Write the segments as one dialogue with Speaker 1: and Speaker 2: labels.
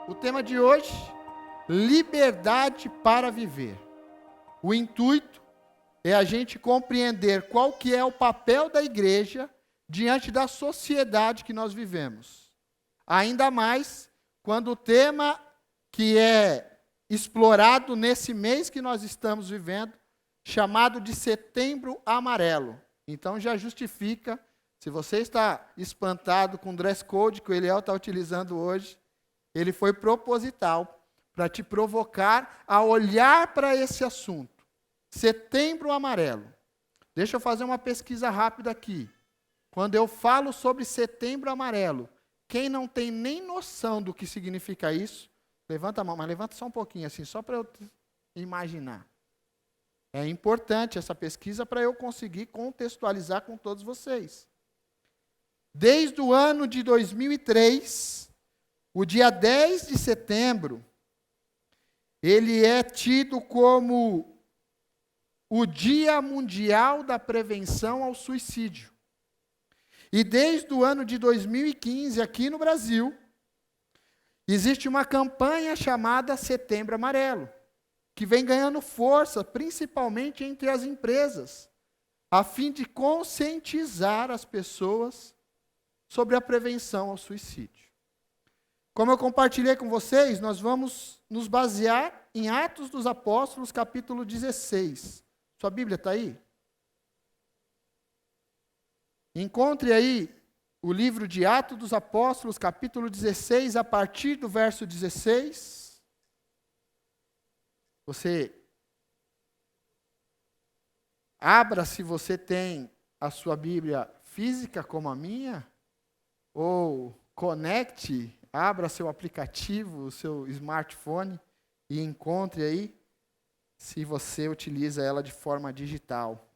Speaker 1: O tema de hoje, liberdade para viver. O intuito é a gente compreender qual que é o papel da igreja diante da sociedade que nós vivemos. Ainda mais quando o tema que é explorado nesse mês que nós estamos vivendo, chamado de Setembro Amarelo. Então já justifica, se você está espantado com o dress code que o Eliel está utilizando hoje, ele foi proposital para te provocar a olhar para esse assunto. Setembro Amarelo. Deixa eu fazer uma pesquisa rápida aqui. Quando eu falo sobre Setembro Amarelo, quem não tem nem noção do que significa isso, levanta a mão, mas levanta só um pouquinho assim, só para eu imaginar. É importante essa pesquisa para eu conseguir contextualizar com todos vocês. Desde o ano de 2003, o dia 10 de setembro, ele é tido como o Dia Mundial da Prevenção ao Suicídio. E desde o ano de 2015, aqui no Brasil, existe uma campanha chamada Setembro Amarelo, que vem ganhando força, principalmente entre as empresas, a fim de conscientizar as pessoas sobre a prevenção ao suicídio. Como eu compartilhei com vocês, nós vamos nos basear em Atos dos Apóstolos, capítulo 16. Sua Bíblia está aí? Encontre aí o livro de Atos dos Apóstolos, capítulo 16, a partir do verso 16. Você abra se você tem a sua Bíblia física como a minha, ou conecte, abra seu aplicativo, o seu smartphone e encontre aí se você utiliza ela de forma digital.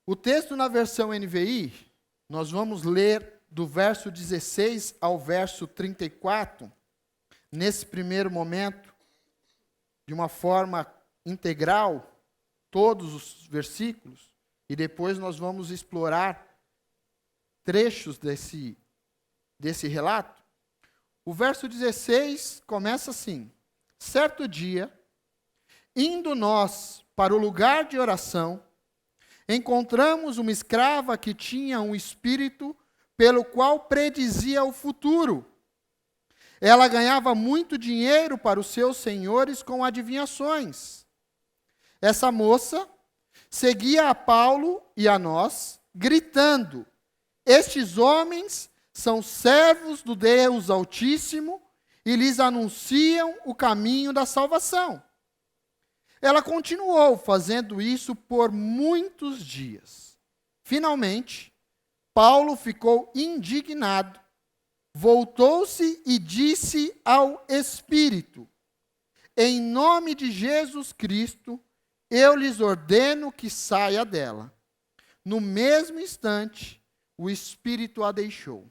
Speaker 1: O texto na versão NVI, nós vamos ler do verso 16 ao verso 34, nesse primeiro momento, de uma forma integral, todos os versículos, e depois nós vamos explorar trechos desse relato. O verso 16 começa assim: certo dia, indo nós para o lugar de oração, encontramos uma escrava que tinha um espírito pelo qual predizia o futuro. Ela ganhava muito dinheiro para os seus senhores com adivinhações. Essa moça seguia a Paulo e a nós, gritando: estes homens são servos do Deus Altíssimo e lhes anunciam o caminho da salvação. Ela continuou fazendo isso por muitos dias. Finalmente, Paulo ficou indignado, voltou-se e disse ao Espírito: em nome de Jesus Cristo, eu lhes ordeno que saia dela. No mesmo instante, o Espírito a deixou.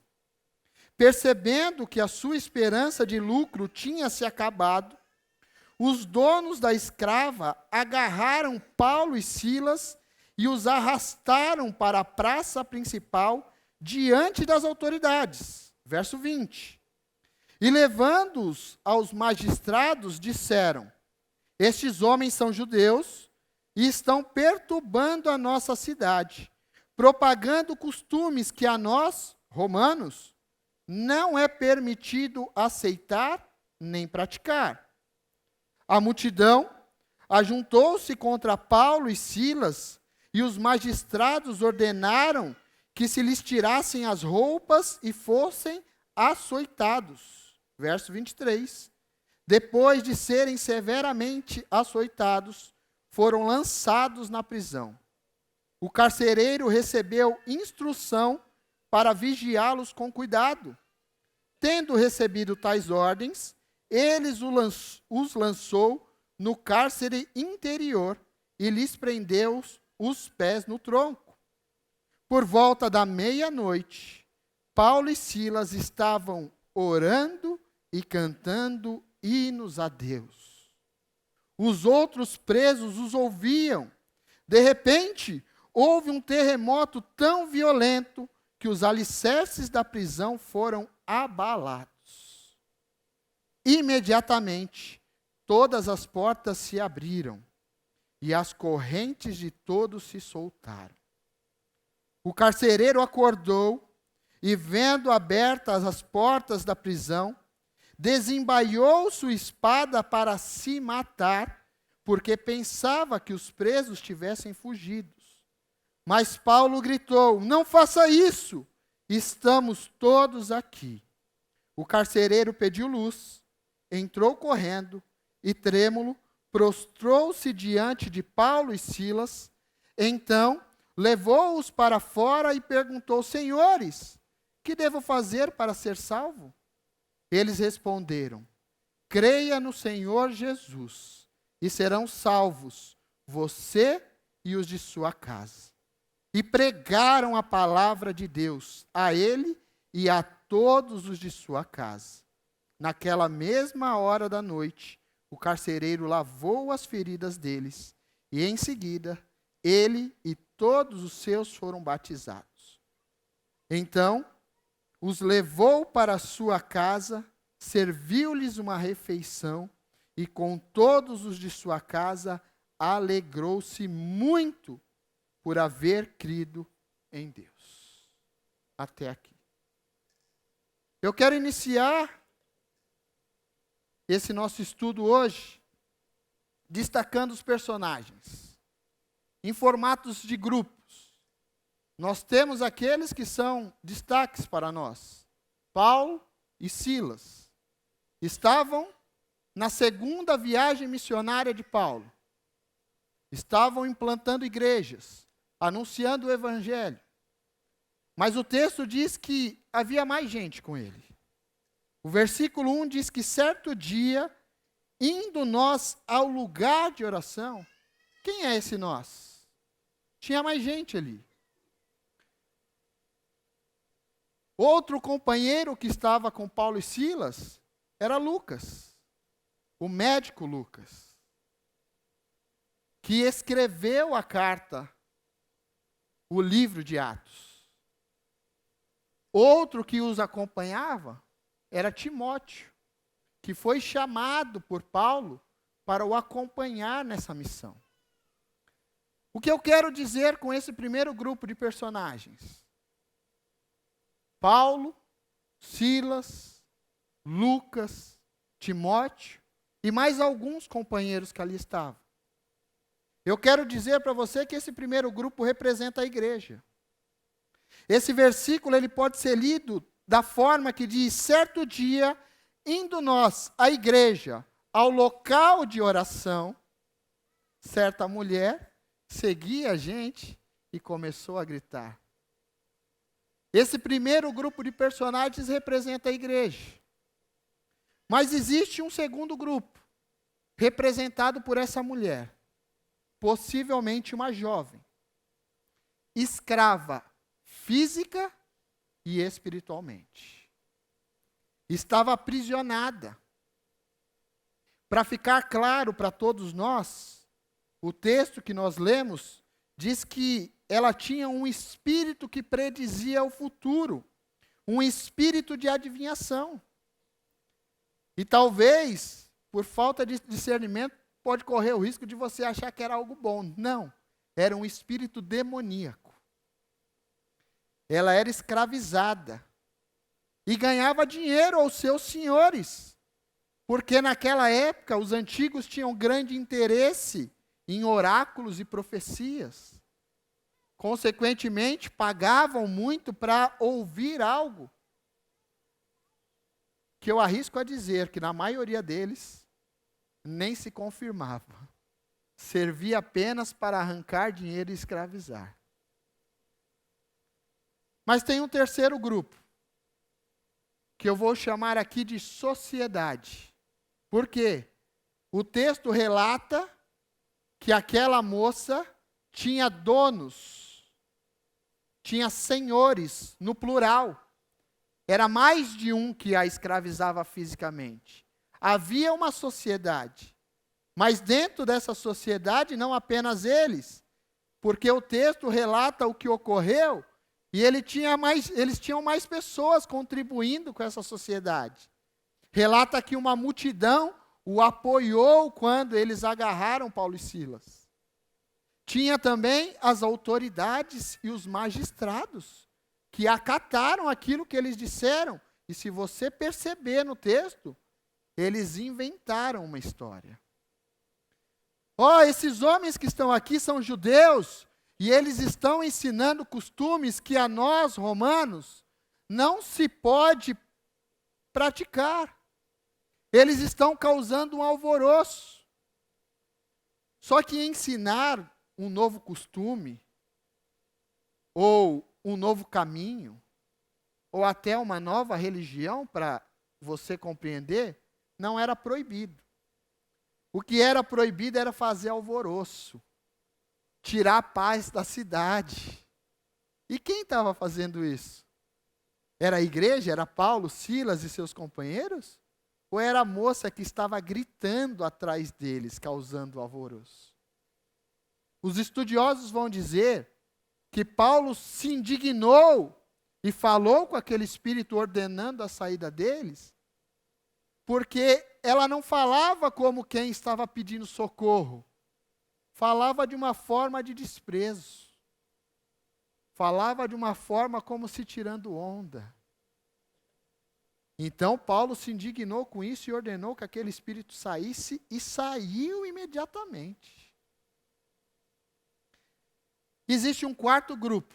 Speaker 1: Percebendo que a sua esperança de lucro tinha se acabado, os donos da escrava agarraram Paulo e Silas e os arrastaram para a praça principal diante das autoridades. Verso 20. E levando-os aos magistrados, disseram: estes homens são judeus e estão perturbando a nossa cidade, propagando costumes que a nós, romanos, não é permitido aceitar nem praticar. A multidão ajuntou-se contra Paulo e Silas, e os magistrados ordenaram que se lhes tirassem as roupas e fossem açoitados. Verso 23. Depois de serem severamente açoitados, foram lançados na prisão. O carcereiro recebeu instrução para vigiá-los com cuidado. Tendo recebido tais ordens, eles os lançou no cárcere interior e lhes prendeu os pés no tronco. Por volta da meia-noite, Paulo e Silas estavam orando e cantando hinos a Deus. Os outros presos os ouviam. De repente, houve um terremoto tão violento que os alicerces da prisão foram abalados. Imediatamente, todas as portas se abriram e as correntes de todos se soltaram. O carcereiro acordou e, vendo abertas as portas da prisão, desembaiou sua espada para se matar, porque pensava que os presos tivessem fugido. Mas Paulo gritou: não faça isso, estamos todos aqui. O carcereiro pediu luz, entrou correndo e, trêmulo, prostrou-se diante de Paulo e Silas. Então, levou-os para fora e perguntou: senhores, que devo fazer para ser salvo? Eles responderam: creia no Senhor Jesus, e serão salvos você e os de sua casa. E pregaram a palavra de Deus a ele e a todos os de sua casa. Naquela mesma hora da noite, o carcereiro lavou as feridas deles, e em seguida, ele e todos os seus foram batizados. Então, os levou para sua casa, serviu-lhes uma refeição, e com todos os de sua casa alegrou-se muito por haver crido em Deus. Até aqui. Eu quero iniciar esse nosso estudo hoje destacando os personagens em formatos de grupos. Nós temos aqueles que são destaques para nós. Paulo e Silas estavam na segunda viagem missionária de Paulo. Estavam implantando igrejas, anunciando o evangelho. Mas o texto diz que havia mais gente com ele. O versículo 1 diz que certo dia, indo nós ao lugar de oração. Quem é esse nós? Tinha mais gente ali. Outro companheiro que estava com Paulo e Silas era Lucas, o médico Lucas, que escreveu a carta, o livro de Atos. Outro que os acompanhava era Timóteo, que foi chamado por Paulo para o acompanhar nessa missão. O que eu quero dizer com esse primeiro grupo de personagens? Paulo, Silas, Lucas, Timóteo e mais alguns companheiros que ali estavam. Eu quero dizer para você que esse primeiro grupo representa a igreja. Esse versículo ele pode ser lido da forma que diz: certo dia, indo nós, a igreja, ao local de oração, certa mulher seguia a gente e começou a gritar. Esse primeiro grupo de personagens representa a igreja. Mas existe um segundo grupo, representado por essa mulher, possivelmente uma jovem, escrava física e espiritualmente. Estava aprisionada. Para ficar claro para todos nós, o texto que nós lemos diz que ela tinha um espírito que predizia o futuro, um espírito de adivinhação. E talvez, por falta de discernimento, pode correr o risco de você achar que era algo bom. Não, era um espírito demoníaco. Ela era escravizada e ganhava dinheiro aos seus senhores, porque naquela época os antigos tinham grande interesse em oráculos e profecias. Consequentemente, pagavam muito para ouvir algo que eu arrisco a dizer que na maioria deles nem se confirmava. Servia apenas para arrancar dinheiro e escravizar. Mas tem um terceiro grupo, que eu vou chamar aqui de sociedade. Por quê? O texto relata que aquela moça tinha donos, tinha senhores, no plural. Era mais de um que a escravizava fisicamente. Havia uma sociedade, mas dentro dessa sociedade não apenas eles, porque o texto relata o que ocorreu e eles tinham mais pessoas contribuindo com essa sociedade. Relata que uma multidão o apoiou quando eles agarraram Paulo e Silas. Tinha também as autoridades e os magistrados, que acataram aquilo que eles disseram. E se você perceber no texto, eles inventaram uma história. Esses homens que estão aqui são judeus, e eles estão ensinando costumes que a nós, romanos, não se pode praticar. Eles estão causando um alvoroço. Só que ensinar um novo costume, ou um novo caminho, ou até uma nova religião, para você compreender, não era proibido. O que era proibido era fazer alvoroço, tirar a paz da cidade. E quem estava fazendo isso? Era a igreja? Era Paulo, Silas e seus companheiros? Ou era a moça que estava gritando atrás deles, causando alvoroço? Os estudiosos vão dizer que Paulo se indignou e falou com aquele espírito ordenando a saída deles, porque ela não falava como quem estava pedindo socorro. Falava de uma forma de desprezo. Falava de uma forma como se tirando onda. Então Paulo se indignou com isso e ordenou que aquele espírito saísse, e saiu imediatamente. Existe um quarto grupo,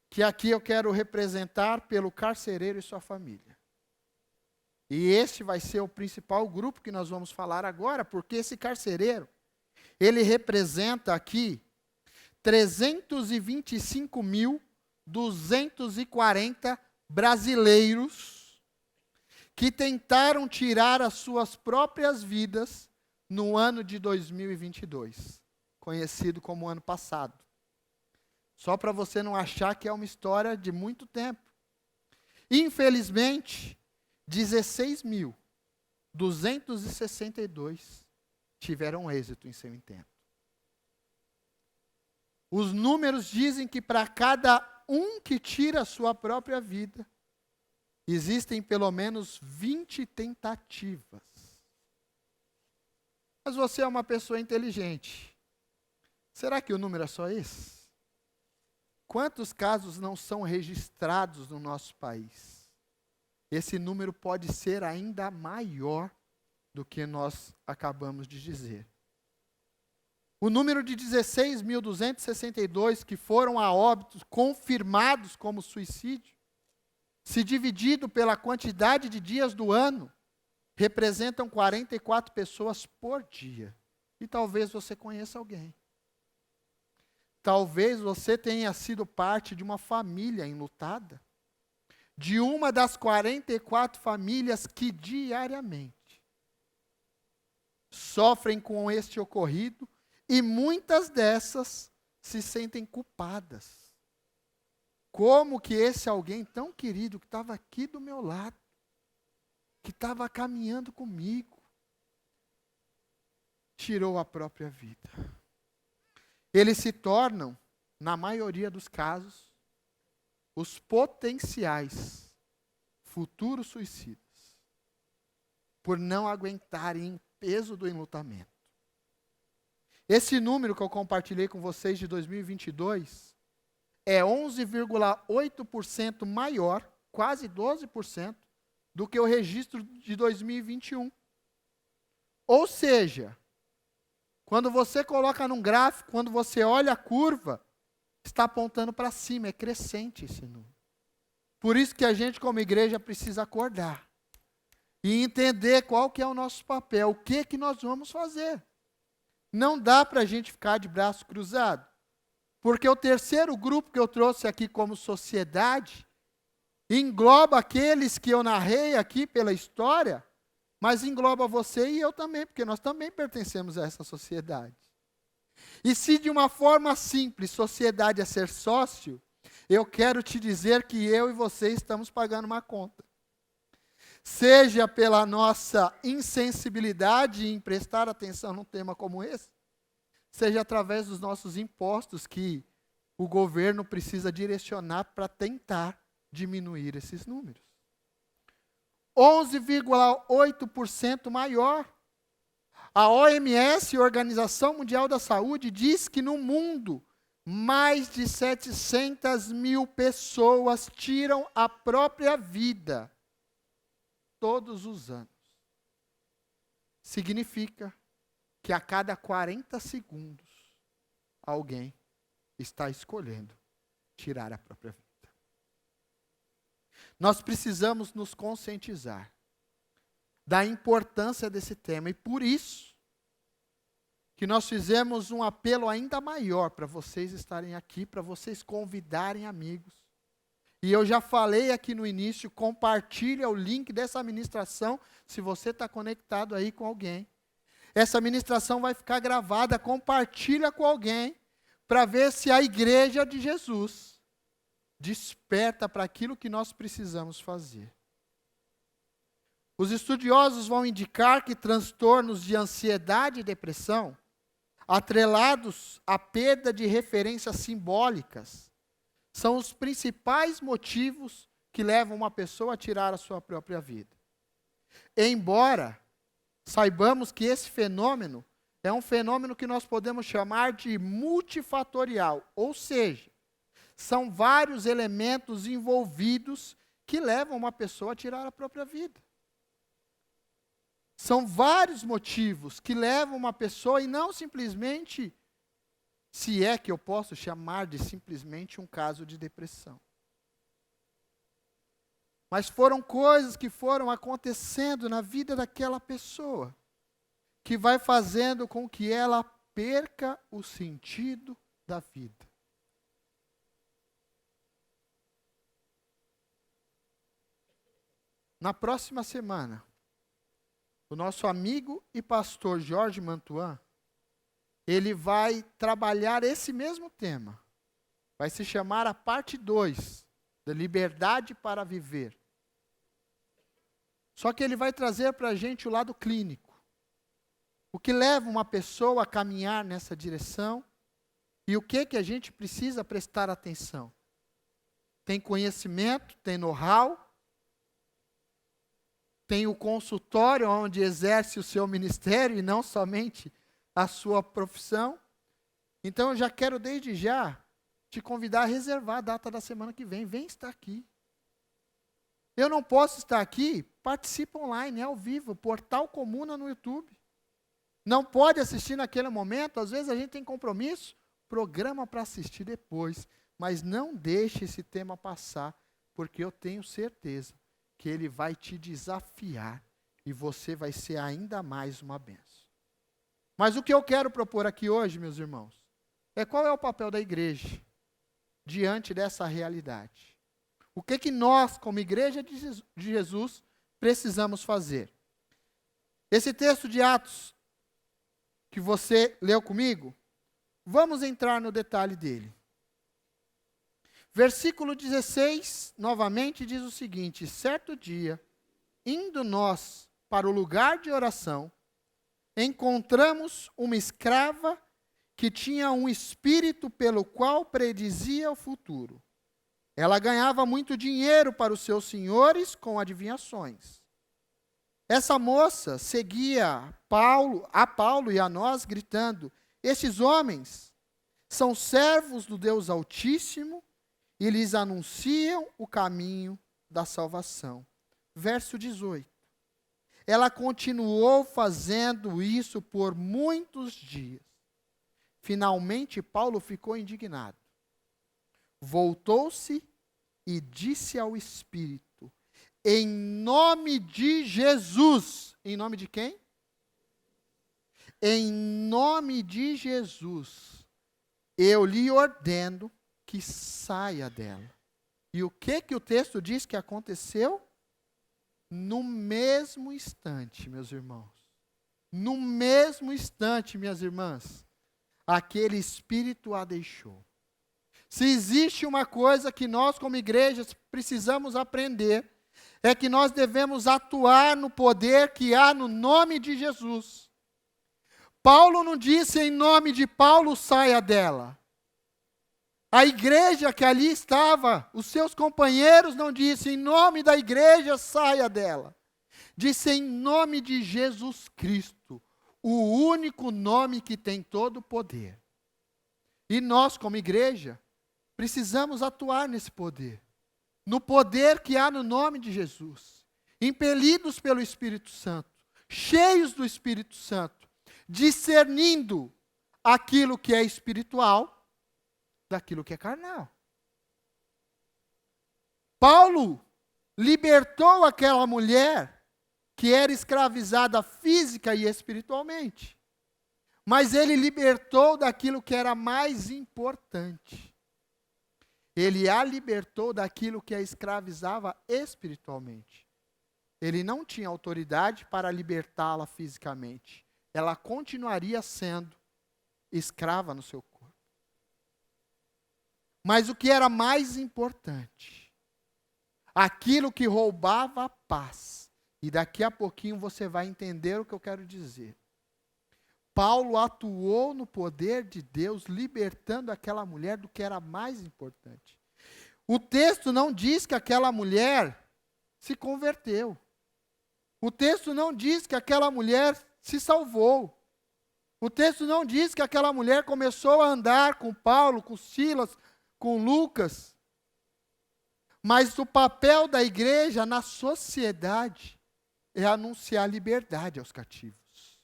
Speaker 1: que aqui eu quero representar pelo carcereiro e sua família. E este vai ser o principal grupo que nós vamos falar agora, porque esse carcereiro, ele representa aqui 325.240 brasileiros que tentaram tirar as suas próprias vidas no ano de 2022, conhecido como ano passado. Só para você não achar que é uma história de muito tempo. Infelizmente, 16.262 tiveram êxito em seu intento. Os números dizem que para cada um que tira a sua própria vida, existem pelo menos 20 tentativas. Mas você é uma pessoa inteligente. Será que o número é só esse? Quantos casos não são registrados no nosso país? Esse número pode ser ainda maior do que nós acabamos de dizer. O número de 16.262 que foram a óbito confirmados como suicídio, se dividido pela quantidade de dias do ano, representam 44 pessoas por dia. E talvez você conheça alguém. Talvez você tenha sido parte de uma família enlutada, de uma das 44 famílias que diariamente sofrem com este ocorrido, e muitas dessas se sentem culpadas. Como que esse alguém tão querido que estava aqui do meu lado, que estava caminhando comigo, tirou a própria vida? Eles se tornam, na maioria dos casos, os potenciais futuros suicidas, por não aguentarem o peso do enlutamento. Esse número que eu compartilhei com vocês de 2022 é 11,8% maior, quase 12%, do que o registro de 2021. Ou seja, quando você coloca num gráfico, quando você olha a curva, está apontando para cima, é crescente esse número. Por isso que a gente, como igreja, precisa acordar e entender qual que é o nosso papel, o que nós vamos fazer. Não dá para a gente ficar de braço cruzado, porque o terceiro grupo que eu trouxe aqui como sociedade engloba aqueles que eu narrei aqui pela história, mas engloba você e eu também, porque nós também pertencemos a essa sociedade. E se de uma forma simples sociedade é ser sócio, eu quero te dizer que eu e você estamos pagando uma conta. Seja pela nossa insensibilidade em prestar atenção num tema como esse, seja através dos nossos impostos que o governo precisa direcionar para tentar diminuir esses números. 11,8% maior. A OMS, Organização Mundial da Saúde, diz que no mundo, mais de 700 mil pessoas tiram a própria vida todos os anos. Significa que a cada 40 segundos, alguém está escolhendo tirar a própria vida. Nós precisamos nos conscientizar da importância desse tema, e por isso que nós fizemos um apelo ainda maior para vocês estarem aqui, para vocês convidarem amigos. E eu já falei aqui no início, compartilha o link dessa ministração, se você está conectado aí com alguém. Essa ministração vai ficar gravada, compartilha com alguém, para ver se a igreja de Jesus desperta para aquilo que nós precisamos fazer. Os estudiosos vão indicar que transtornos de ansiedade e depressão, atrelados à perda de referências simbólicas, são os principais motivos que levam uma pessoa a tirar a sua própria vida. Embora saibamos que esse fenômeno é um fenômeno que nós podemos chamar de multifatorial, ou seja, são vários elementos envolvidos que levam uma pessoa a tirar a própria vida. São vários motivos que levam uma pessoa, e não simplesmente, se é que eu posso chamar de simplesmente um caso de depressão. Mas foram coisas que foram acontecendo na vida daquela pessoa, que vai fazendo com que ela perca o sentido da vida. Na próxima semana, o nosso amigo e pastor Jorge Mantuan, ele vai trabalhar esse mesmo tema. Vai se chamar a parte 2, da liberdade para viver. Só que ele vai trazer para a gente o lado clínico. O que leva uma pessoa a caminhar nessa direção e o que a gente precisa prestar atenção. Tem conhecimento, tem know-how, tem o consultório onde exerce o seu ministério e não somente a sua profissão. Então eu já quero desde já te convidar a reservar a data da semana que vem. Vem estar aqui. Eu não posso estar aqui, participa online, ao vivo, Portal Comuna no YouTube. Não pode assistir naquele momento, às vezes a gente tem compromisso, programa para assistir depois. Mas não deixe esse tema passar, porque eu tenho certeza que ele vai te desafiar e você vai ser ainda mais uma bênção. Mas o que eu quero propor aqui hoje, meus irmãos, é qual é o papel da igreja diante dessa realidade. O que nós, como igreja de Jesus, precisamos fazer? Esse texto de Atos que você leu comigo, vamos entrar no detalhe dele. Versículo 16, novamente, diz o seguinte: certo dia, indo nós para o lugar de oração, encontramos uma escrava que tinha um espírito pelo qual predizia o futuro. Ela ganhava muito dinheiro para os seus senhores com adivinhações. Essa moça seguia a Paulo e a nós, gritando: estes homens são servos do Deus Altíssimo, e lhes anunciam o caminho da salvação. Verso 18. Ela continuou fazendo isso por muitos dias. Finalmente, Paulo ficou indignado. Voltou-se e disse ao Espírito: em nome de Jesus. Em nome de quem? Em nome de Jesus, eu lhe ordeno que saia dela. E o que o texto diz que aconteceu? No mesmo instante, meus irmãos. No mesmo instante, minhas irmãs, aquele espírito a deixou. Se existe uma coisa que nós, como igrejas, precisamos aprender, é que nós devemos atuar no poder que há no nome de Jesus. Paulo não disse em nome de Paulo, saia dela. A igreja que ali estava, os seus companheiros não disse em nome da igreja, saia dela. Disse em nome de Jesus Cristo, o único nome que tem todo o poder. E nós, como igreja, precisamos atuar nesse poder. No poder que há no nome de Jesus. Impelidos pelo Espírito Santo. Cheios do Espírito Santo. Discernindo aquilo que é espiritual daquilo que é carnal. Paulo libertou aquela mulher que era escravizada física e espiritualmente. Mas ele libertou daquilo que era mais importante. Ele a libertou daquilo que a escravizava espiritualmente. Ele não tinha autoridade para libertá-la fisicamente. Ela continuaria sendo escrava no seu corpo. Mas o que era mais importante, aquilo que roubava a paz, e daqui a pouquinho você vai entender o que eu quero dizer. Paulo atuou no poder de Deus, libertando aquela mulher do que era mais importante. O texto não diz que aquela mulher se converteu. O texto não diz que aquela mulher se salvou. O texto não diz que aquela mulher começou a andar com Paulo, com Silas, com Lucas. Mas o papel da igreja na sociedade é anunciar liberdade aos cativos.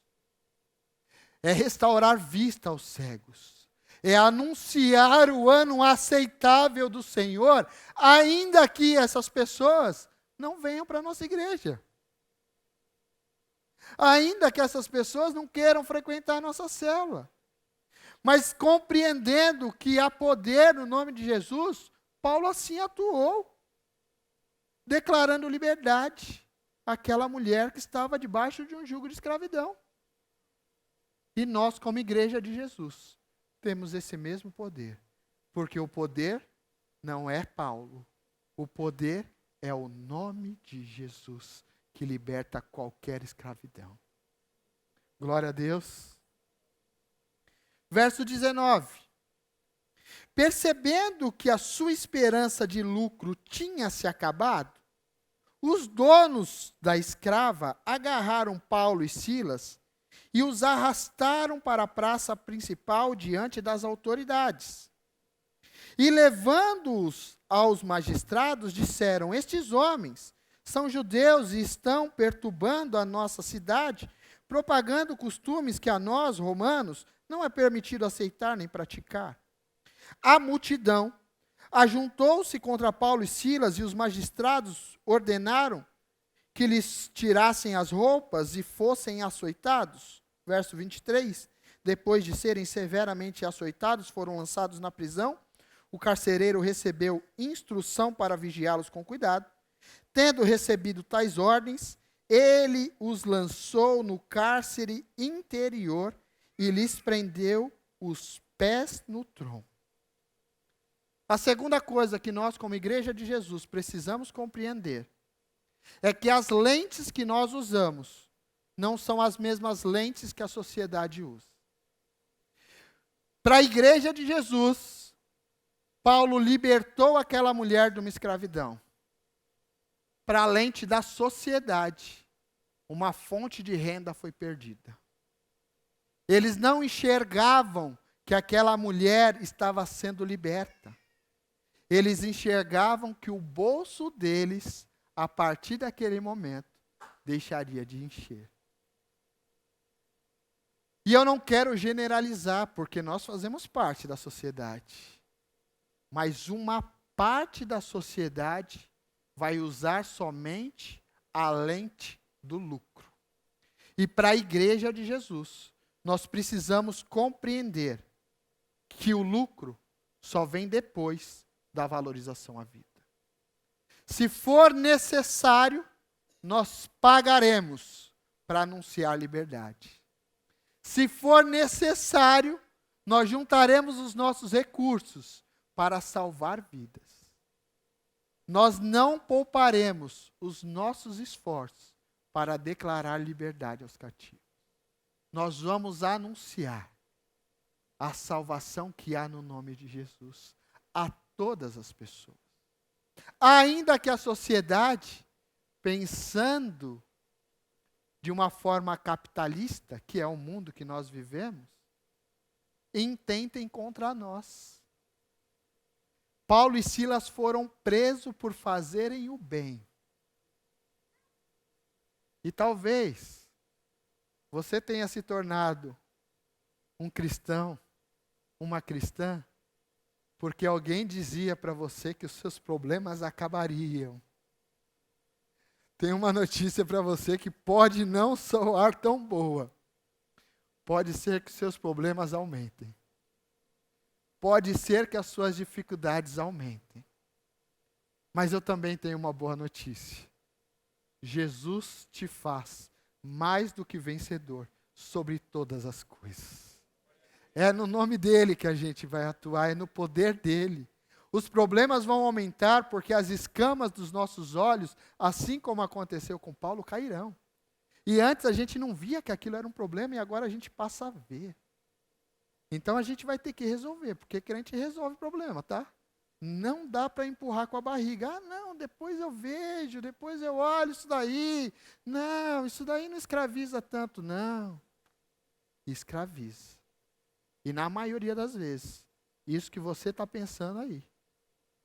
Speaker 1: É restaurar vista aos cegos. É anunciar o ano aceitável do Senhor, ainda que essas pessoas não venham para a nossa igreja. Ainda que essas pessoas não queiram frequentar a nossa célula. Mas compreendendo que há poder no nome de Jesus, Paulo assim atuou, declarando liberdade àquela mulher que estava debaixo de um jugo de escravidão. E nós, como igreja de Jesus, temos esse mesmo poder. Porque o poder não é Paulo. O poder é o nome de Jesus, que liberta qualquer escravidão. Glória a Deus. Verso 19. Percebendo que a sua esperança de lucro tinha se acabado, os donos da escrava agarraram Paulo e Silas e os arrastaram para a praça principal diante das autoridades. E levando-os aos magistrados, disseram: estes homens são judeus e estão perturbando a nossa cidade, propagando costumes que a nós, romanos, não é permitido aceitar nem praticar. A multidão ajuntou-se contra Paulo e Silas, e os magistrados ordenaram que lhes tirassem as roupas e fossem açoitados. Verso 23. Depois de serem severamente açoitados, foram lançados na prisão. O carcereiro recebeu instrução para vigiá-los com cuidado. Tendo recebido tais ordens, ele os lançou no cárcere interior e lhes prendeu os pés no tronco. A segunda coisa que nós, como igreja de Jesus, precisamos compreender é que as lentes que nós usamos não são as mesmas lentes que a sociedade usa. Para a igreja de Jesus, Paulo libertou aquela mulher de uma escravidão. Para a lente da sociedade, uma fonte de renda foi perdida. Eles não enxergavam que aquela mulher estava sendo liberta. Eles enxergavam que o bolso deles, a partir daquele momento, deixaria de encher. E eu não quero generalizar, porque nós fazemos parte da sociedade. Mas uma parte da sociedade vai usar somente a lente do lucro. E para a igreja de Jesus, nós precisamos compreender que o lucro só vem depois da valorização à vida. Se for necessário, nós pagaremos para anunciar liberdade. Se for necessário, nós juntaremos os nossos recursos para salvar vidas. Nós não pouparemos os nossos esforços para declarar liberdade aos cativos. Nós vamos anunciar a salvação que há no nome de Jesus a todas as pessoas. Ainda que a sociedade, pensando de uma forma capitalista, que é o mundo que nós vivemos, intentem contra nós. Paulo e Silas foram presos por fazerem o bem. E talvez você tenha se tornado um cristão, uma cristã, porque alguém dizia para você que os seus problemas acabariam. Tem uma notícia para você que pode não soar tão boa. Pode ser que seus problemas aumentem. Pode ser que as suas dificuldades aumentem. Mas eu também tenho uma boa notícia. Jesus te faz mais do que vencedor sobre todas as coisas. É no nome dele que a gente vai atuar, é no poder dele. Os problemas vão aumentar porque as escamas dos nossos olhos, assim como aconteceu com Paulo, cairão. E antes a gente não via que aquilo era um problema e agora a gente passa a ver. Então a gente vai ter que resolver, porque crente resolve problema, tá? Não dá para empurrar com a barriga. Ah, não, depois eu vejo, depois eu olho isso daí. Não, isso daí não escraviza tanto, não. Escraviza. E na maioria das vezes, isso que você está pensando aí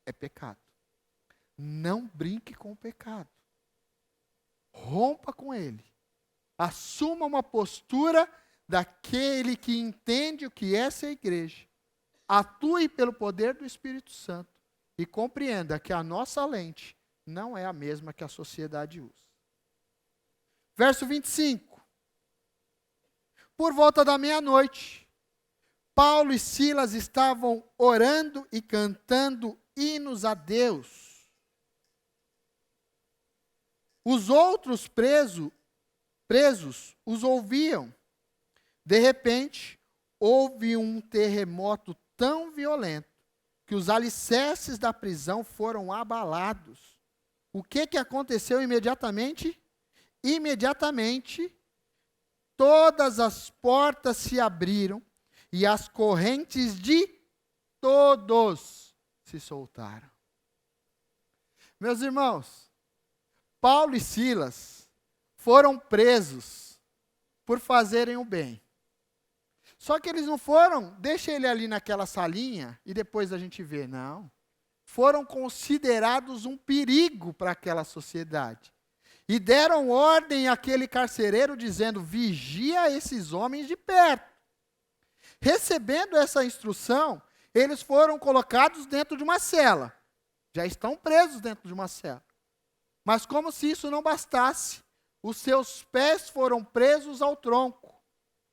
Speaker 1: é pecado. Não brinque com o pecado. Rompa com ele. Assuma uma postura daquele que entende o que é ser igreja. Atue pelo poder do Espírito Santo e compreenda que a nossa lente não é a mesma que a sociedade usa. Verso 25. Por volta da meia-noite, Paulo e Silas estavam orando e cantando hinos a Deus. Os outros presos os ouviam. De repente, houve um terremoto tão violento que os alicerces da prisão foram abalados. O que aconteceu imediatamente? Imediatamente, todas as portas se abriram e as correntes de todos se soltaram. Meus irmãos, Paulo e Silas foram presos por fazerem o bem. Só que eles não foram, deixa ele ali naquela salinha e depois a gente vê, não. Foram considerados um perigo para aquela sociedade. E deram ordem àquele carcereiro dizendo, vigia esses homens de perto. Recebendo essa instrução, eles foram colocados dentro de uma cela. Já estão presos dentro de uma cela. Mas como se isso não bastasse, os seus pés foram presos ao tronco.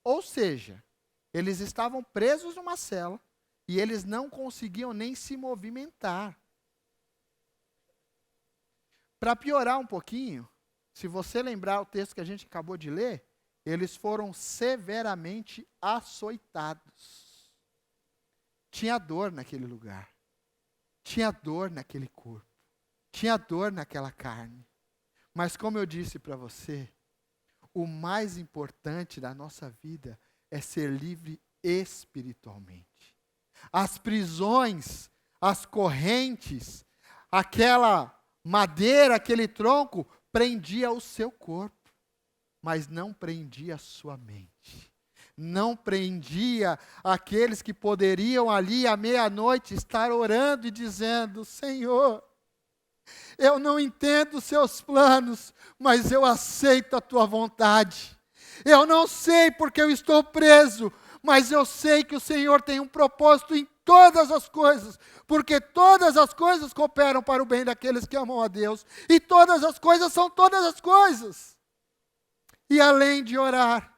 Speaker 1: Ou seja, eles estavam presos numa cela e eles não conseguiam nem se movimentar. Para piorar um pouquinho, se você lembrar o texto que a gente acabou de ler, eles foram severamente açoitados. Tinha dor naquele lugar. Tinha dor naquele corpo. Tinha dor naquela carne. Mas como eu disse para você, o mais importante da nossa vida é ser livre espiritualmente. As prisões, as correntes, aquela madeira, aquele tronco, prendia o seu corpo, mas não prendia a sua mente. Não prendia aqueles que poderiam ali à meia-noite estar orando e dizendo, Senhor, eu não entendo os seus planos, mas eu aceito a tua vontade. Eu não sei porque eu estou preso, mas eu sei que o Senhor tem um propósito em todas as coisas, porque todas as coisas cooperam para o bem daqueles que amam a Deus, e todas as coisas são todas as coisas. E além de orar,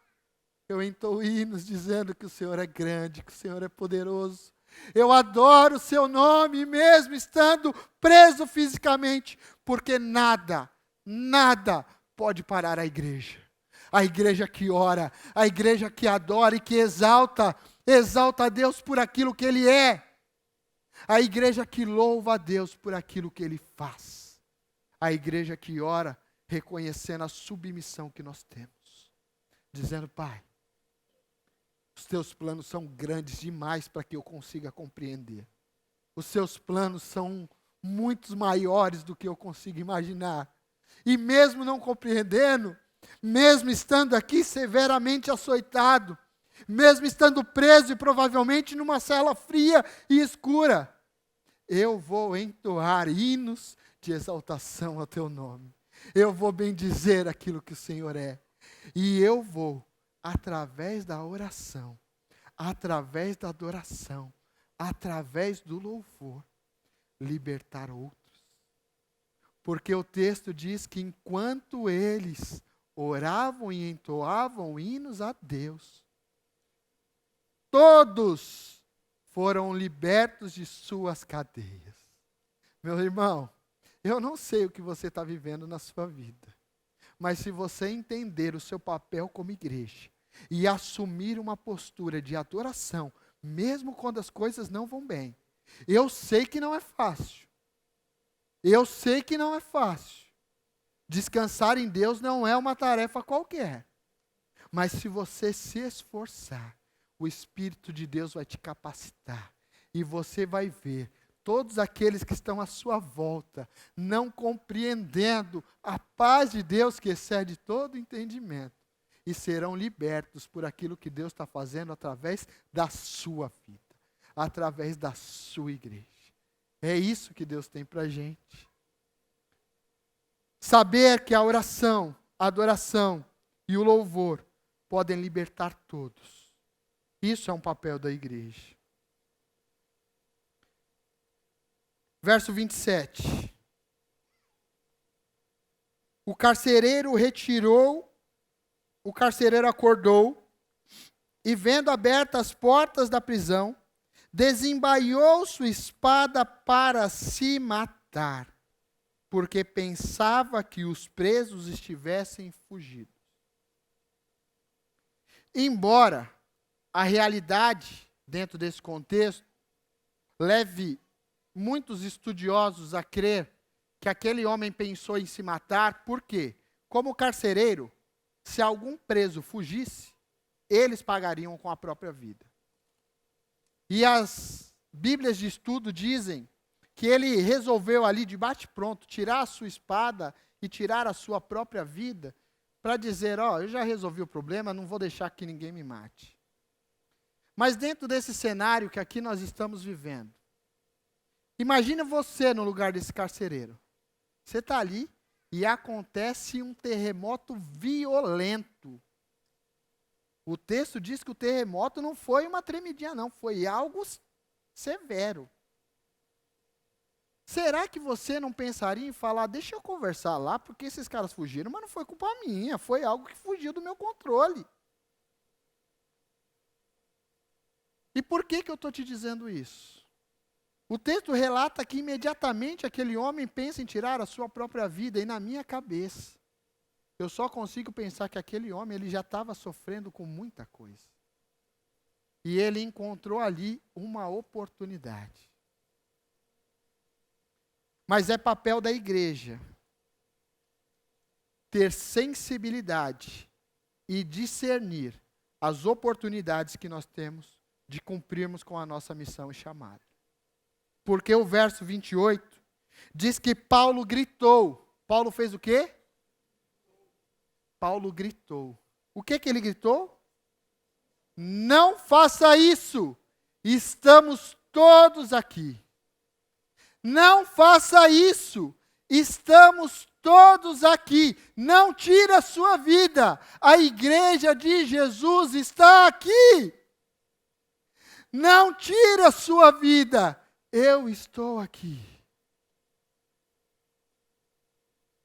Speaker 1: eu entoo hinos dizendo que o Senhor é grande, que o Senhor é poderoso. Eu adoro o seu nome, mesmo estando preso fisicamente, porque nada pode parar a igreja. A igreja que ora, a igreja que adora e que exalta a Deus por aquilo que Ele é. A igreja que louva a Deus por aquilo que Ele faz. A igreja que ora reconhecendo a submissão que nós temos. Dizendo, Pai, os teus planos são grandes demais para que eu consiga compreender. Os seus planos são muito maiores do que eu consigo imaginar. E mesmo não compreendendo, mesmo estando aqui severamente açoitado, mesmo estando preso e provavelmente numa cela fria e escura, eu vou entoar hinos de exaltação ao teu nome. Eu vou bendizer aquilo que o Senhor é. E eu vou, através da oração, através da adoração, através do louvor, libertar outros. Porque o texto diz que enquanto eles oravam e entoavam hinos a Deus, todos foram libertos de suas cadeias. Meu irmão, eu não sei o que você está vivendo na sua vida, mas se você entender o seu papel como igreja e assumir uma postura de adoração, mesmo quando as coisas não vão bem, eu sei que não é fácil. Eu sei que não é fácil. Descansar em Deus não é uma tarefa qualquer. Mas se você se esforçar, o Espírito de Deus vai te capacitar. E você vai ver todos aqueles que estão à sua volta, não compreendendo a paz de Deus que excede todo entendimento. E serão libertos por aquilo que Deus está fazendo através da sua vida, através da sua igreja. É isso que Deus tem para a gente. Saber que a oração, a adoração e o louvor podem libertar todos. Isso é um papel da igreja. Verso 27. O carcereiro acordou e, vendo abertas as portas da prisão, desembaiou sua espada para se matar, porque pensava que os presos estivessem fugidos. Embora a realidade, dentro desse contexto, leve muitos estudiosos a crer que aquele homem pensou em se matar, por quê? Como carcereiro, se algum preso fugisse, eles pagariam com a própria vida. E as Bíblias de estudo dizem que ele resolveu ali, de bate-pronto, tirar a sua espada e tirar a sua própria vida, para dizer, eu já resolvi o problema, não vou deixar que ninguém me mate. Mas dentro desse cenário que aqui nós estamos vivendo, imagina você no lugar desse carcereiro. Você está ali e acontece um terremoto violento. O texto diz que o terremoto não foi uma tremidinha, não, foi algo severo. Será que você não pensaria em falar, deixa eu conversar lá, porque esses caras fugiram, mas não foi culpa minha, foi algo que fugiu do meu controle. E por que eu estou te dizendo isso? O texto relata que imediatamente aquele homem pensa em tirar a sua própria vida, e na minha cabeça, eu só consigo pensar que aquele homem ele já estava sofrendo com muita coisa. E ele encontrou ali uma oportunidade. Mas é papel da igreja ter sensibilidade e discernir as oportunidades que nós temos de cumprirmos com a nossa missão e chamada. Porque o verso 28 diz que Paulo gritou. Paulo fez o quê? Paulo gritou. O que ele gritou? Não faça isso. Estamos todos aqui. Não faça isso. Estamos todos aqui. Não tire a sua vida. A igreja de Jesus está aqui. Não tire a sua vida. Eu estou aqui.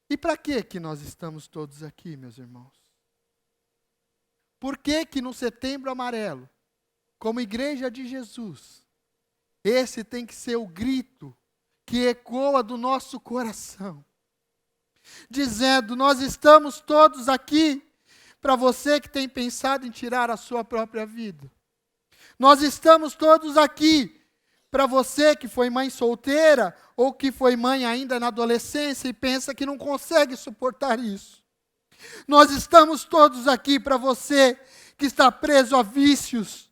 Speaker 1: E para que nós estamos todos aqui, meus irmãos? Por que no Setembro Amarelo, como igreja de Jesus, esse tem que ser o grito que ecoa do nosso coração, dizendo, nós estamos todos aqui para você que tem pensado em tirar a sua própria vida. Nós estamos todos aqui para você que foi mãe solteira ou que foi mãe ainda na adolescência e pensa que não consegue suportar isso. Nós estamos todos aqui para você que está preso a vícios,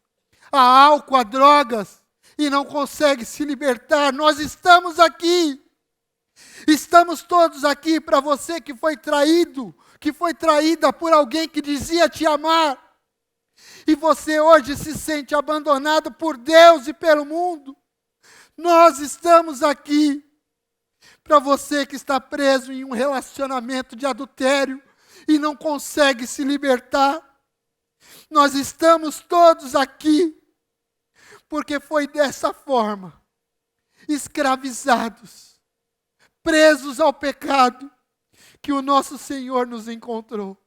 Speaker 1: a álcool, a drogas e não consegue se libertar. Nós estamos aqui. Estamos todos aqui para você que foi traído que foi traída por alguém que dizia te amar, e você hoje se sente abandonado por Deus e pelo mundo, nós estamos aqui para você que está preso em um relacionamento de adultério e não consegue se libertar. Nós estamos todos aqui porque foi dessa forma, escravizados, presos ao pecado, que o nosso Senhor nos encontrou.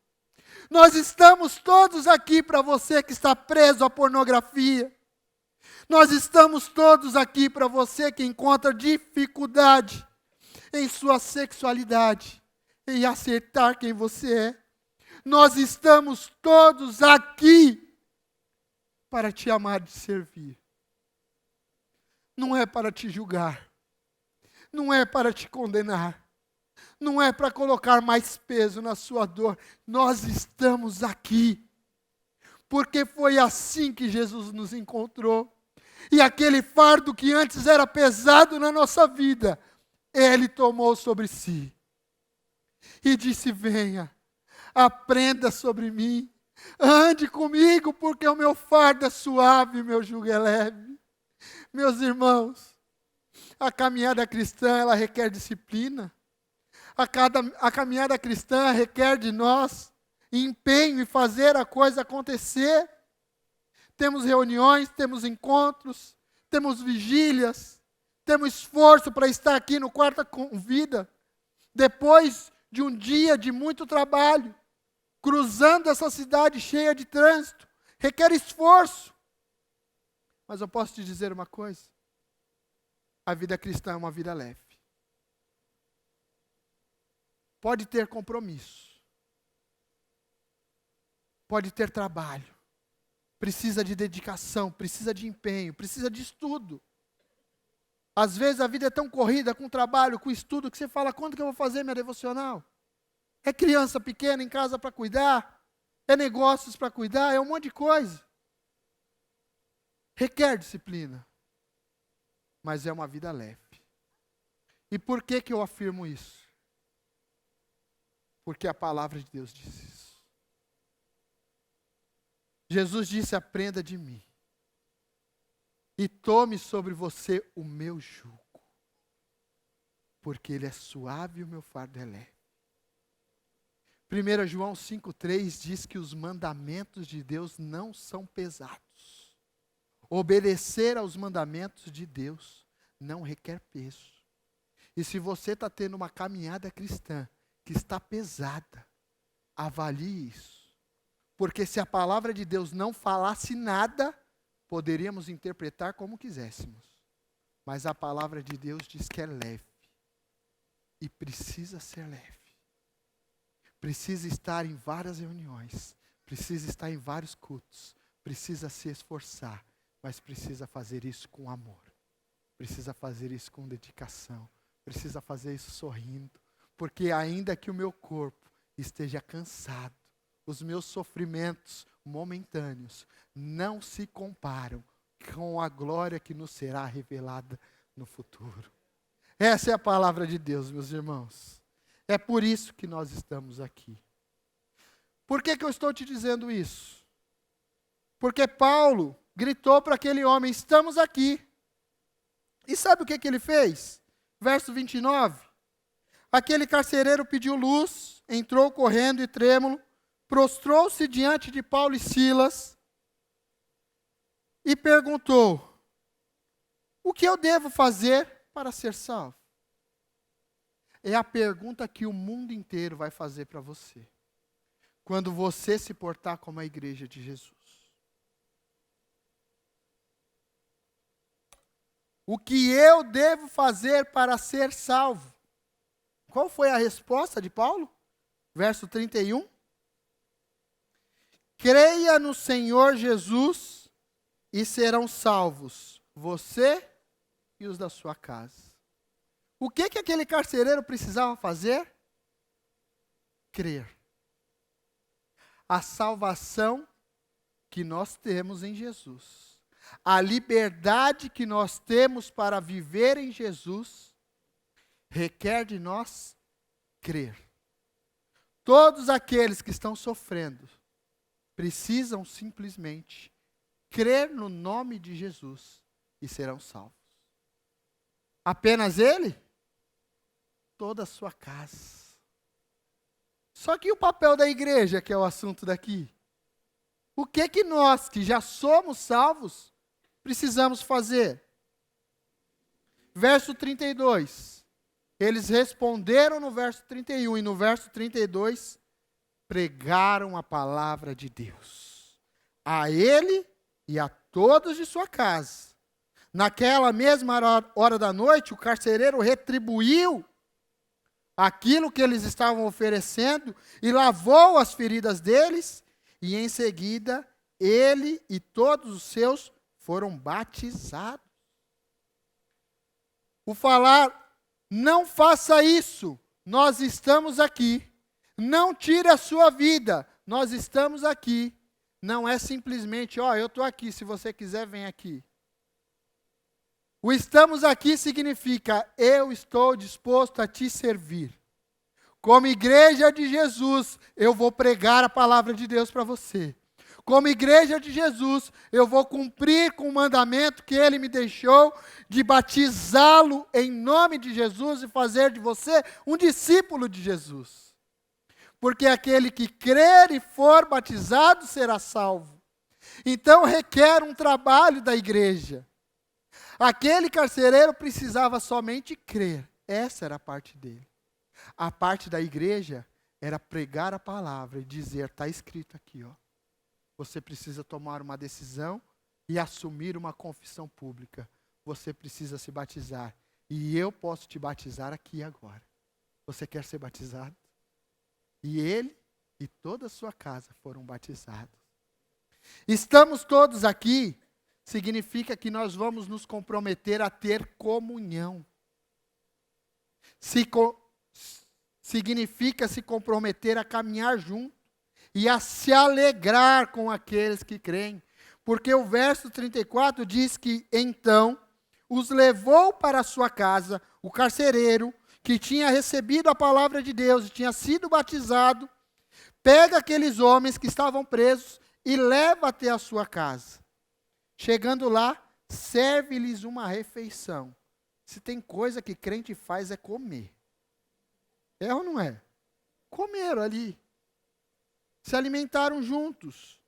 Speaker 1: Nós estamos todos aqui para você que está preso à pornografia. Nós estamos todos aqui para você que encontra dificuldade em sua sexualidade, em acertar quem você é. Nós estamos todos aqui para te amar e te servir. Não é para te julgar, não é para te condenar, não é para colocar mais peso na sua dor. Nós estamos aqui porque foi assim que Jesus nos encontrou. E aquele fardo que antes era pesado na nossa vida, Ele tomou sobre si. E disse: venha, aprenda sobre mim, ande comigo, porque o meu fardo é suave e o meu jugo é leve. Meus irmãos, a caminhada cristã, ela requer disciplina. A caminhada cristã requer de nós empenho em fazer a coisa acontecer. Temos reuniões, temos encontros, temos vigílias, temos esforço para estar aqui no Quarta com Vida, depois de um dia de muito trabalho, cruzando essa cidade cheia de trânsito, requer esforço. Mas eu posso te dizer uma coisa, a vida cristã é uma vida leve. Pode ter compromisso, pode ter trabalho, precisa de dedicação, precisa de empenho, precisa de estudo. Às vezes a vida é tão corrida com trabalho, com estudo, que você fala: quando que eu vou fazer minha devocional? É criança pequena em casa para cuidar, é negócios para cuidar, é um monte de coisa. Requer disciplina, mas é uma vida leve. E por que eu afirmo isso? Porque a palavra de Deus diz isso. Jesus disse: aprenda de mim e tome sobre você o meu jugo, porque ele é suave e o meu fardo é leve. 1 João 5,3 diz que os mandamentos de Deus não são pesados. Obedecer aos mandamentos de Deus não requer peso. E se você está tendo uma caminhada cristã que está pesada, avalie isso. Porque se a palavra de Deus não falasse nada, poderíamos interpretar como quiséssemos. Mas a palavra de Deus diz que é leve. E precisa ser leve. Precisa estar em várias reuniões. Precisa estar em vários cultos. Precisa se esforçar. Mas precisa fazer isso com amor. Precisa fazer isso com dedicação. Precisa fazer isso sorrindo. Porque ainda que o meu corpo esteja cansado, os meus sofrimentos momentâneos não se comparam com a glória que nos será revelada no futuro. Essa é a palavra de Deus, meus irmãos. É por isso que nós estamos aqui. Por que eu estou te dizendo isso? Porque Paulo gritou para aquele homem: estamos aqui. E sabe o que ele fez? Verso 29. Aquele carcereiro pediu luz, entrou correndo e trêmulo, prostrou-se diante de Paulo e Silas e perguntou: o que eu devo fazer para ser salvo? É a pergunta que o mundo inteiro vai fazer para você, quando você se portar como a igreja de Jesus. O que eu devo fazer para ser salvo? Qual foi a resposta de Paulo? Verso 31. Creia no Senhor Jesus e serão salvos você e os da sua casa. O que aquele carcereiro precisava fazer? Crer. A salvação que nós temos em Jesus, a liberdade que nós temos para viver em Jesus, requer de nós crer. todos aqueles que estão sofrendo precisam simplesmente crer no nome de Jesus e serão salvos. Apenas ele? Toda a sua casa. Só que o papel da igreja, que é o assunto daqui? O que nós, que já somos salvos, precisamos fazer? Verso 32. Eles responderam no verso 31 e no verso 32, pregaram a palavra de Deus. A ele e a todos de sua casa. Naquela mesma hora da noite, o carcereiro retribuiu aquilo que eles estavam oferecendo e lavou as feridas deles, e em seguida ele e todos os seus foram batizados. O falar, não faça isso, nós estamos aqui. Não tire a sua vida, nós estamos aqui. Não é simplesmente, eu estou aqui, se você quiser, vem aqui. O estamos aqui significa, eu estou disposto a te servir. Como igreja de Jesus, eu vou pregar a palavra de Deus para você. Como igreja de Jesus, eu vou cumprir com o mandamento que Ele me deixou de batizá-lo em nome de Jesus e fazer de você um discípulo de Jesus. Porque aquele que crer e for batizado será salvo. Então requer um trabalho da igreja. Aquele carcereiro precisava somente crer. Essa era a parte dele. A parte da igreja era pregar a palavra e dizer, está escrito aqui, você precisa tomar uma decisão e assumir uma confissão pública. Você precisa se batizar. E eu posso te batizar aqui agora. Você quer ser batizado? E ele e toda a sua casa foram batizados. Estamos todos aqui, significa que nós vamos nos comprometer a ter comunhão. Significa se comprometer a caminhar junto e a se alegrar com aqueles que creem. Porque o verso 34 diz que, então, os levou para a sua casa, o carcereiro, que tinha recebido a palavra de Deus e tinha sido batizado, pega aqueles homens que estavam presos e leva até a sua casa. Chegando lá, serve-lhes uma refeição. Se tem coisa que crente faz é comer. É ou não é? Comeram ali. Se alimentaram juntos.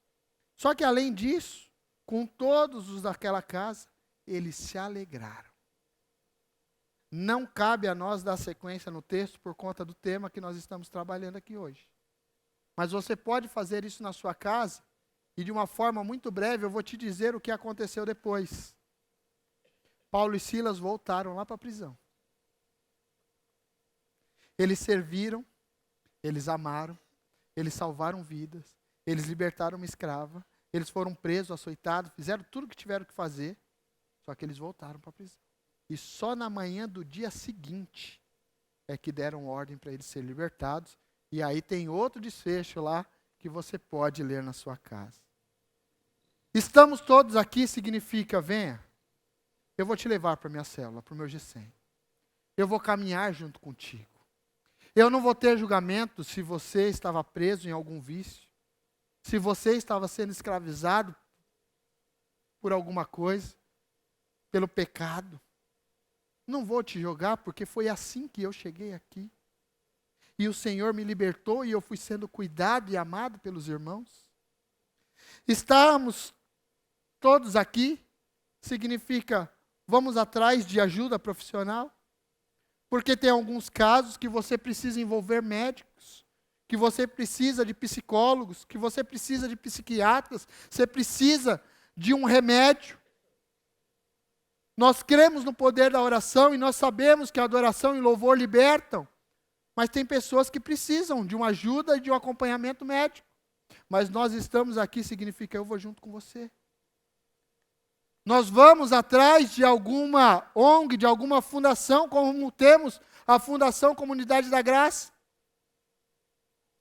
Speaker 1: Só que além disso, com todos os daquela casa, eles se alegraram. Não cabe a nós dar sequência no texto por conta do tema que nós estamos trabalhando aqui hoje. Mas você pode fazer isso na sua casa e de uma forma muito breve eu vou te dizer o que aconteceu depois. Paulo e Silas voltaram lá para a prisão. Eles serviram, eles amaram, eles salvaram vidas, eles libertaram uma escrava, eles foram presos, açoitados, fizeram tudo o que tiveram que fazer, só que eles voltaram para a prisão. E só na manhã do dia seguinte é que deram ordem para eles serem libertados. E aí tem outro desfecho lá que você pode ler na sua casa. Estamos todos aqui significa, venha, eu vou te levar para a minha célula, para o meu G100. Eu vou caminhar junto contigo. Eu não vou ter julgamento se você estava preso em algum vício, se você estava sendo escravizado por alguma coisa, pelo pecado. Não vou te julgar porque foi assim que eu cheguei aqui. E o Senhor me libertou e eu fui sendo cuidado e amado pelos irmãos. Estarmos todos aqui significa vamos atrás de ajuda profissional. Porque tem alguns casos que você precisa envolver médicos, que você precisa de psicólogos, que você precisa de psiquiatras, você precisa de um remédio. Nós cremos no poder da oração e nós sabemos que a adoração e louvor libertam, mas tem pessoas que precisam de uma ajuda e de um acompanhamento médico. Mas nós estamos aqui, significa eu vou junto com você. Nós vamos atrás de alguma ONG, de alguma fundação, como temos a Fundação Comunidade da Graça.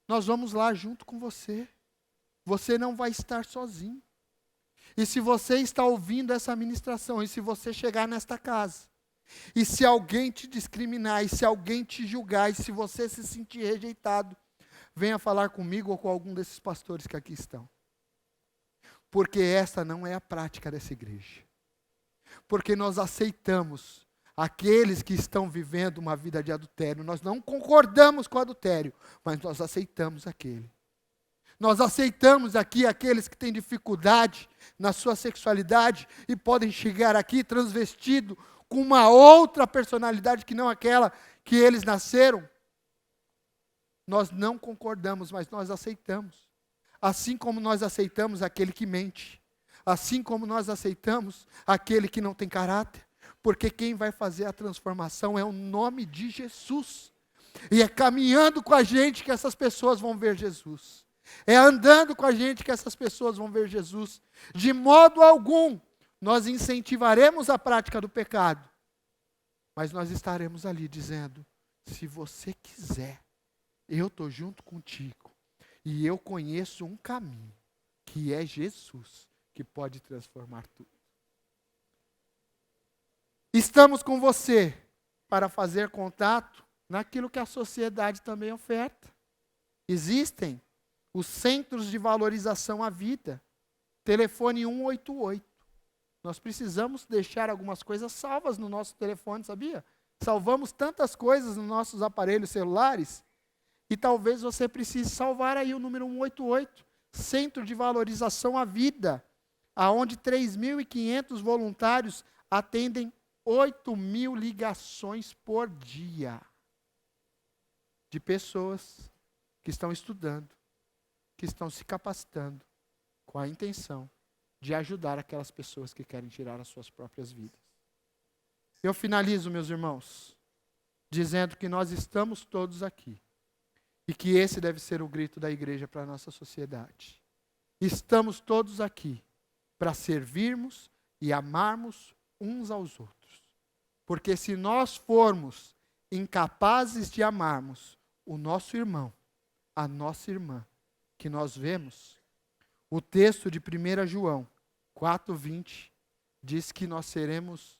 Speaker 1: Nós vamos lá junto com você. Você não vai estar sozinho. E se você está ouvindo essa ministração, e se você chegar nesta casa, e se alguém te discriminar, e se alguém te julgar, e se você se sentir rejeitado, venha falar comigo ou com algum desses pastores que aqui estão. Porque essa não é a prática dessa igreja. Porque nós aceitamos aqueles que estão vivendo uma vida de adultério. Nós não concordamos com o adultério, mas nós aceitamos aquele. Nós aceitamos aqui aqueles que têm dificuldade na sua sexualidade e podem chegar aqui transvestido com uma outra personalidade que não aquela que eles nasceram. Nós não concordamos, mas nós aceitamos. Assim como nós aceitamos aquele que mente. Assim como nós aceitamos aquele que não tem caráter. Porque quem vai fazer a transformação é o nome de Jesus. E é caminhando com a gente que essas pessoas vão ver Jesus. É andando com a gente que essas pessoas vão ver Jesus. De modo algum, nós incentivaremos a prática do pecado. Mas nós estaremos ali dizendo, se você quiser, eu estou junto contigo. E eu conheço um caminho, que é Jesus, que pode transformar tudo. Estamos com você para fazer contato naquilo que a sociedade também oferta. Existem os centros de valorização à vida. Telefone 188. Nós precisamos deixar algumas coisas salvas no nosso telefone, sabia? Salvamos tantas coisas nos nossos aparelhos celulares. E talvez você precise salvar aí o número 188. Centro de valorização à vida. Aonde 3.500 voluntários atendem 8.000 ligações por dia. De pessoas que estão estudando, que estão se capacitando com a intenção de ajudar aquelas pessoas que querem tirar as suas próprias vidas. Eu finalizo, meus irmãos, dizendo que nós estamos todos aqui e que esse deve ser o grito da igreja para a nossa sociedade. Estamos todos aqui para servirmos e amarmos uns aos outros. Porque se nós formos incapazes de amarmos o nosso irmão, a nossa irmã, que nós vemos, o texto de 1 João 4:20 diz que nós seremos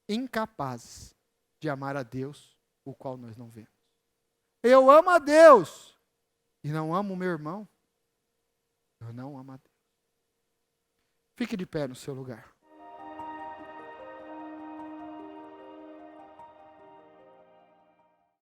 Speaker 1: incapazes de amar a Deus, o qual nós não vemos. Eu amo a Deus e não amo o meu irmão. Eu não amo a Deus. Fique de pé no seu lugar.